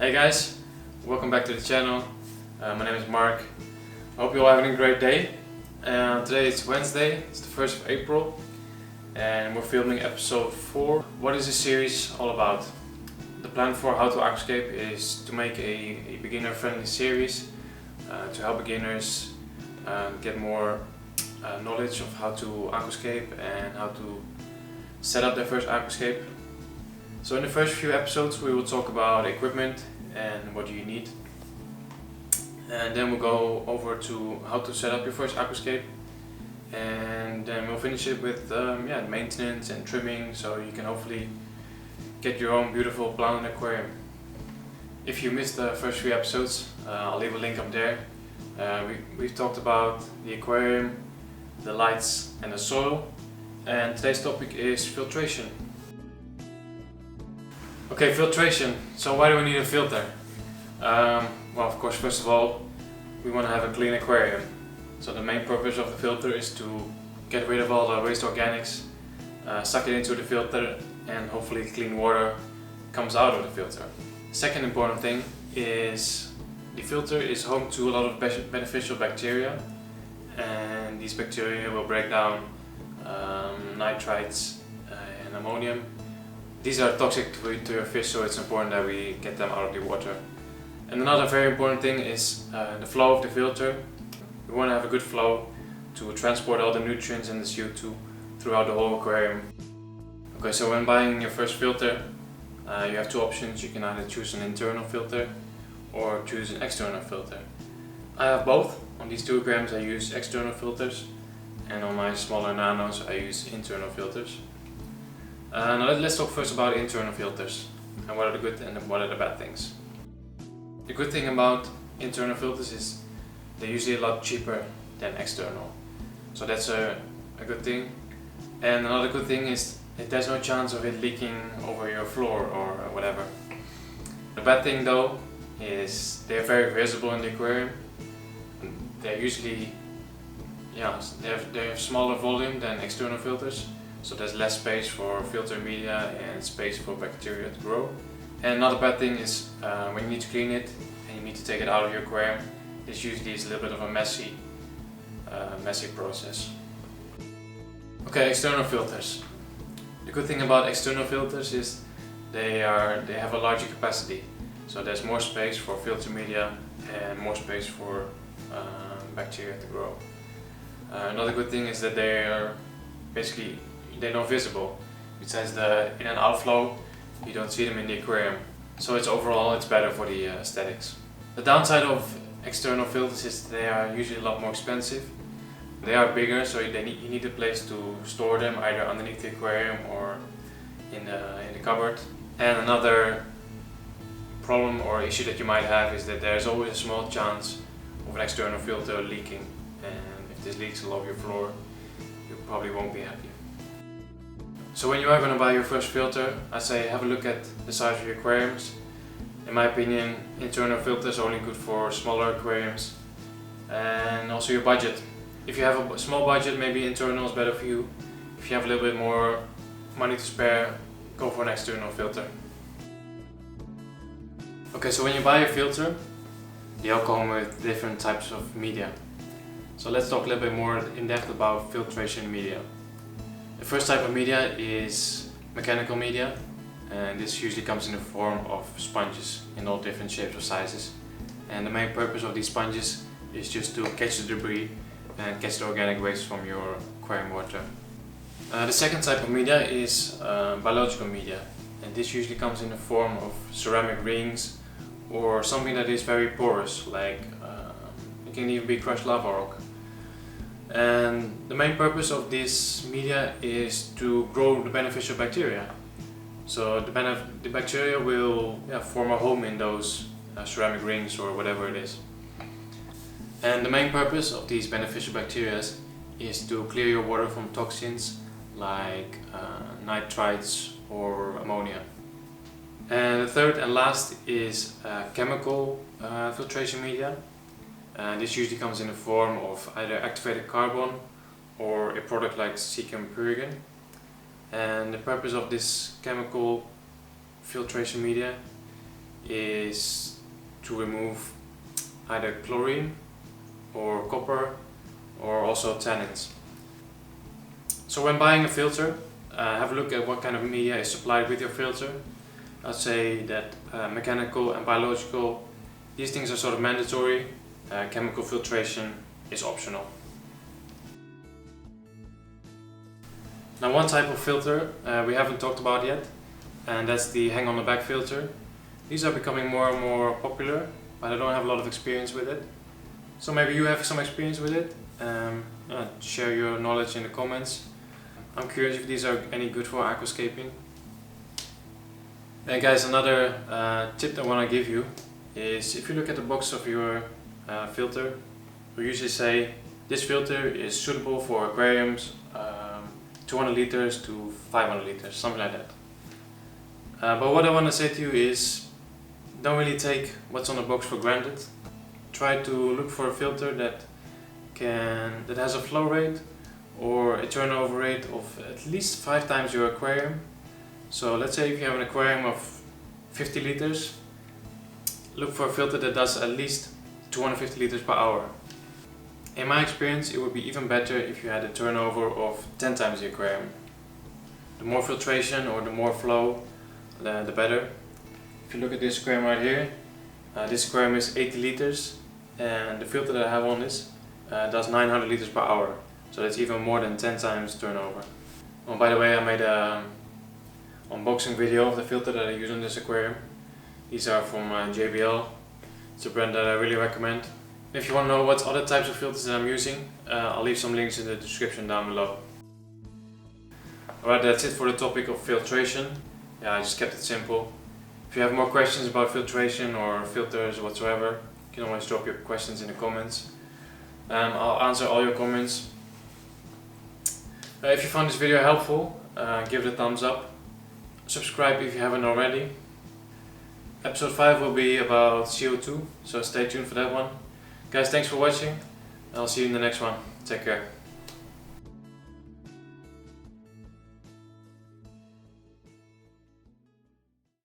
Hey guys, welcome back to the channel. My name is Mark. I hope you're all having a great day. Today is Wednesday, it's the 1st of April and we're filming episode 4. What is this series all about? The plan for How to Aquascape is to make a beginner friendly series to help beginners get more knowledge of how to aquascape and how to set up their first aquascape. So in the first few episodes we will talk about equipment and what do you need, and then we'll go over to how to set up your first aquascape, and then we'll finish it with maintenance and trimming, so you can hopefully get your own beautiful plant aquarium. If you missed the first few episodes, I'll leave a link up there. We've talked about the aquarium, the lights and the soil, and today's topic is filtration. Okay, filtration. So why do we need a filter? Well, of course, first of all, we want to have a clean aquarium. So the main purpose of the filter is to get rid of all the waste organics, suck it into the filter, and hopefully clean water comes out of the filter. Second important thing is the filter is home to a lot of beneficial bacteria, and these bacteria will break down nitrites and ammonium. These are toxic to your fish, so it's important that we get them out of the water. And another very important thing is the flow of the filter. We want to have a good flow to transport all the nutrients and the CO2 throughout the whole aquarium. Okay, so when buying your first filter, you have two options. You can either choose an internal filter or choose an external filter. I have both. On these 2 grams I use external filters, and on my smaller nanos I use internal filters. Now let's talk first about internal filters and what are the good and what are the bad things. The good thing about internal filters is they're usually a lot cheaper than external, so that's a good thing. And another good thing is that there's no chance of it leaking over your floor or whatever. The bad thing though is they're very visible in the aquarium. They're usually they have smaller volume than external filters, so there's less space for filter media and space for bacteria to grow. And another bad thing is when you need to clean it and you need to take it out of your aquarium, this usually is a little bit of a messy process. Okay, external filters. The good thing about external filters is they have a larger capacity, so there's more space for filter media and more space for bacteria to grow. Another good thing is that they're not visible. Besides the in and outflow, you don't see them in the aquarium. So it's better for the aesthetics. The downside of external filters is they are usually a lot more expensive. They are bigger, so you need a place to store them, either underneath the aquarium or in the cupboard. And another problem or issue that you might have is that there's always a small chance of an external filter leaking, and if this leaks all over your floor, you probably won't be happy. So when you are going to buy your first filter, I say have a look at the size of your aquariums. In my opinion, internal filters are only good for smaller aquariums, and also your budget. If you have a small budget, maybe internal is better for you. If you have a little bit more money to spare, go for an external filter. Okay, so when you buy a filter, they all come with different types of media. So let's talk a little bit more in depth about filtration media. The first type of media is mechanical media, and this usually comes in the form of sponges in all different shapes or sizes. And the main purpose of these sponges is just to catch the debris and catch the organic waste from your aquarium water. The second type of media is biological media, and this usually comes in the form of ceramic rings or something that is very porous, like it can even be crushed lava rock. And the main purpose of this media is to grow the beneficial bacteria. So the bacteria will form a home in those ceramic rings or whatever it is. And the main purpose of these beneficial bacteria is to clear your water from toxins like nitrites or ammonia. And the third and last is chemical filtration media. And this usually comes in the form of either activated carbon or a product like cesium pyrigan. And the purpose of this chemical filtration media is to remove either chlorine or copper or also tannins. So when buying a filter, have a look at what kind of media is supplied with your filter. I'd say that mechanical and biological, these things are sort of mandatory. Chemical filtration is optional. Now, one type of filter we haven't talked about yet, and that's the hang on the back filter. These are becoming more and more popular, but I don't have a lot of experience with it. So maybe you have some experience with it. Share your knowledge in the comments. I'm curious if these are any good for aquascaping. And guys, another tip that I want to give you is if you look at the box of your filter, we usually say this filter is suitable for aquariums 200 liters to 500 liters, something like that. But what I want to say to you is don't really take what's on the box for granted. Try to look for a filter that has a flow rate or a turnover rate of at least 5 times your aquarium. So let's say if you have an aquarium of 50 liters, look for a filter that does at least 250 liters per hour. In my experience, it would be even better if you had a turnover of 10 times the aquarium. The more filtration or the more flow, the better. If you look at this aquarium right here, this aquarium is 80 liters and the filter that I have on this does 900 liters per hour. So that's even more than 10 times turnover. Oh, by the way, I made an unboxing video of the filter that I use on this aquarium. These are from JBL. It's a brand that I really recommend. If you want to know what other types of filters that I'm using, I'll leave some links in the description down below. Alright, that's it for the topic of filtration. Yeah, I just kept it simple. If you have more questions about filtration or filters whatsoever, you can always drop your questions in the comments. I'll answer all your comments. If you found this video helpful, give it a thumbs up. Subscribe if you haven't already. Episode 5 will be about CO2, so stay tuned for that one. Guys, thanks for watching. I'll see you in the next one. Take care.